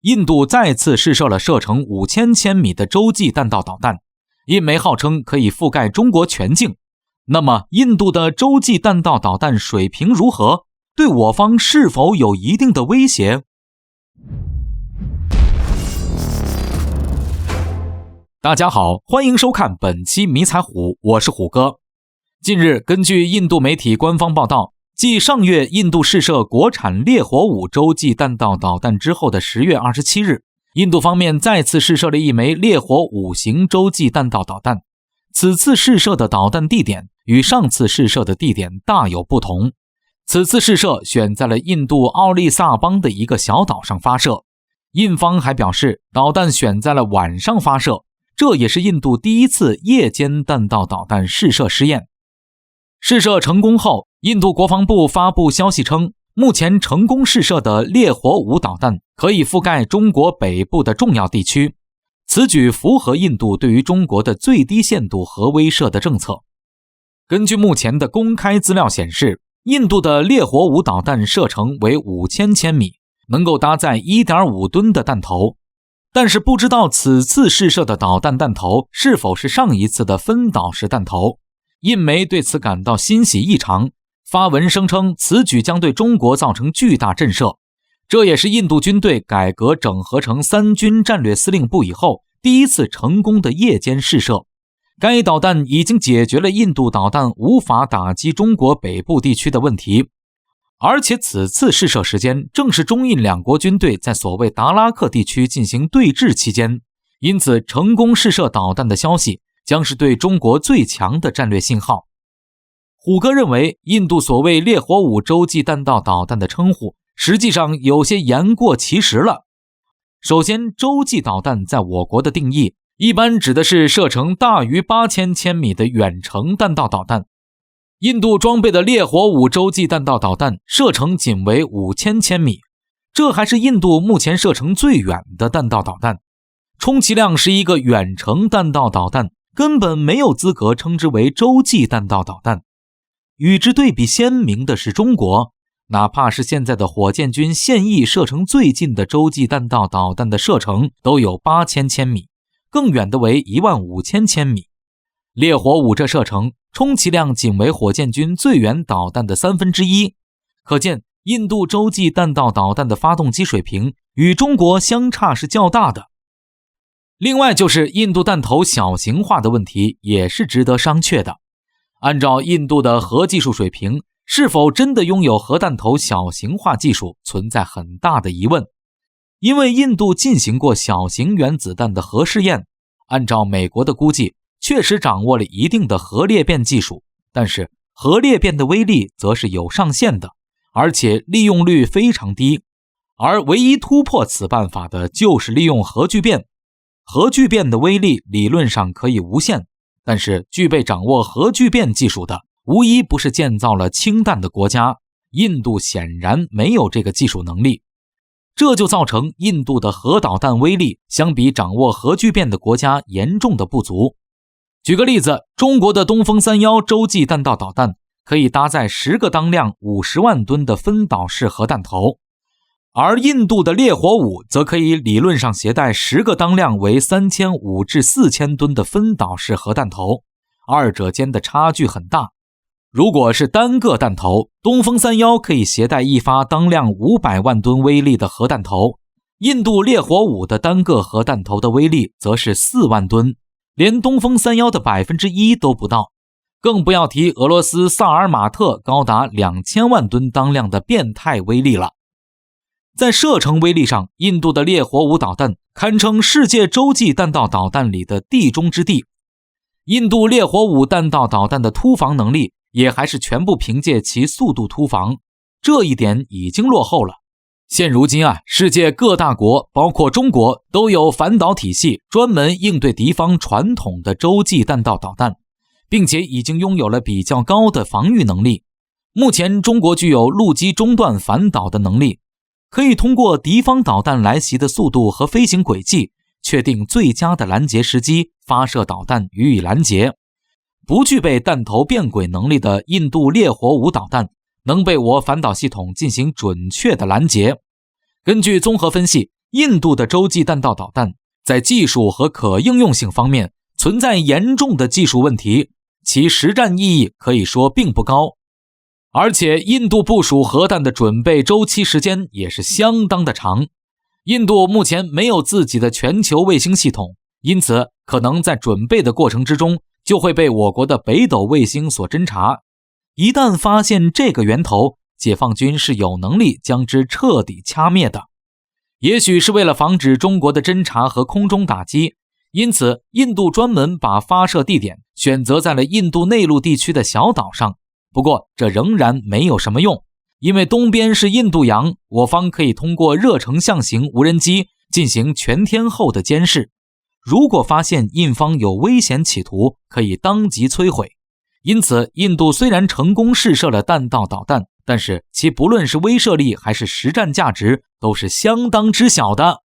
印度再次试射了射程5000千米的洲际弹道导弹，一枚号称可以覆盖中国全境。那么印度的洲际弹道导弹水平如何？对我方是否有一定的威胁？大家好，欢迎收看本期迷彩虎，我是虎哥。近日，根据印度媒体官方报道，继上月印度试射国产烈火5洲际弹道导弹之后的10月27日，印度方面再次试射了一枚烈火5型洲际弹道导弹。此次试射的导弹地点与上次试射的地点大有不同。此次试射选在了印度奥利萨邦的一个小岛上发射。印方还表示，导弹选在了晚上发射，这也是印度第一次夜间弹道导弹试射试验。试射成功后，印度国防部发布消息称，目前成功试射的烈火5导弹可以覆盖中国北部的重要地区。此举符合印度对于中国的最低限度核威慑的政策。根据目前的公开资料显示，印度的烈火5导弹射程为5000千米，能够搭载 1.5 吨的弹头。但是不知道此次试射的导弹弹头是否是上一次的分导式弹头。印媒对此感到欣喜异常，发文声称此举将对中国造成巨大震慑。这也是印度军队改革整合成3军战略司令部以后第一次成功的夜间试射。该导弹已经解决了印度导弹无法打击中国北部地区的问题。而且此次试射时间正是中印两国军队在所谓达拉克地区进行对峙期间，因此成功试射导弹的消息将是对中国最强的战略信号。虎哥认为，印度所谓烈火5洲际弹道导弹的称呼实际上有些言过其实了。首先，洲际导弹在我国的定义一般指的是射程大于8000千米的远程弹道导弹。印度装备的烈火5洲际弹道导弹射程仅为5000千米，这还是印度目前射程最远的弹道导弹，充其量是一个远程弹道导弹，根本没有资格称之为洲际弹道导弹。与之对比鲜明的是中国，哪怕是现在的火箭军现役射程最近的洲际弹道导弹的射程都有8000千米，更远的为15000千米。烈火5这射程充其量仅为火箭军最远导弹的1/3，可见印度洲际弹道导弹的发动机水平与中国相差是较大的。另外就是印度弹头小型化的问题也是值得商榷的。按照印度的核技术水平，是否真的拥有核弹头小型化技术存在很大的疑问。因为印度进行过小型原子弹的核试验，按照美国的估计，确实掌握了一定的核裂变技术，但是核裂变的威力则是有上限的，而且利用率非常低。而唯一突破此办法的就是利用核聚变。核聚变的威力理论上可以无限，但是具备掌握核聚变技术的无一不是建造了氢弹的国家，印度显然没有这个技术能力。这就造成印度的核导弹威力相比掌握核聚变的国家严重的不足。举个例子，中国的东风31洲际弹道导弹可以搭载10个当量50万吨的分导式核弹头，而印度的烈火5则可以理论上携带10个当量为3500至4000吨的分导式核弹头，二者间的差距很大。如果是单个弹头，东风31可以携带一发当量500万吨威力的核弹头，印度烈火5的单个核弹头的威力则是4万吨，连东风31的1%都不到，更不要提俄罗斯萨尔马特高达2000万吨当量的变态威力了。在射程威力上，印度的烈火5导弹堪称世界洲际弹道导弹里的地中之地。印度烈火5弹道导弹的突防能力也还是全部凭借其速度突防，这一点已经落后了。现如今世界各大国包括中国都有反导体系专门应对敌方传统的洲际弹道导弹，并且已经拥有了比较高的防御能力。目前中国具有陆基中段反导的能力，可以通过敌方导弹来袭的速度和飞行轨迹，确定最佳的拦截时机，发射导弹予以拦截。不具备弹头变轨能力的印度烈火5导弹能被我反导系统进行准确的拦截。根据综合分析，印度的洲际弹道导弹在技术和可应用性方面存在严重的技术问题，其实战意义可以说并不高。而且印度部署核弹的准备周期时间也是相当的长。印度目前没有自己的全球卫星系统，因此可能在准备的过程之中就会被我国的北斗卫星所侦察。一旦发现这个源头，解放军是有能力将之彻底掐灭的。也许是为了防止中国的侦察和空中打击，因此印度专门把发射地点选择在了印度内陆地区的小岛上。不过这仍然没有什么用，因为东边是印度洋，我方可以通过热成像型无人机进行全天候的监视。如果发现印方有危险企图，可以当即摧毁。因此印度虽然成功试射了弹道导弹，但是其不论是威慑力还是实战价值都是相当之小的。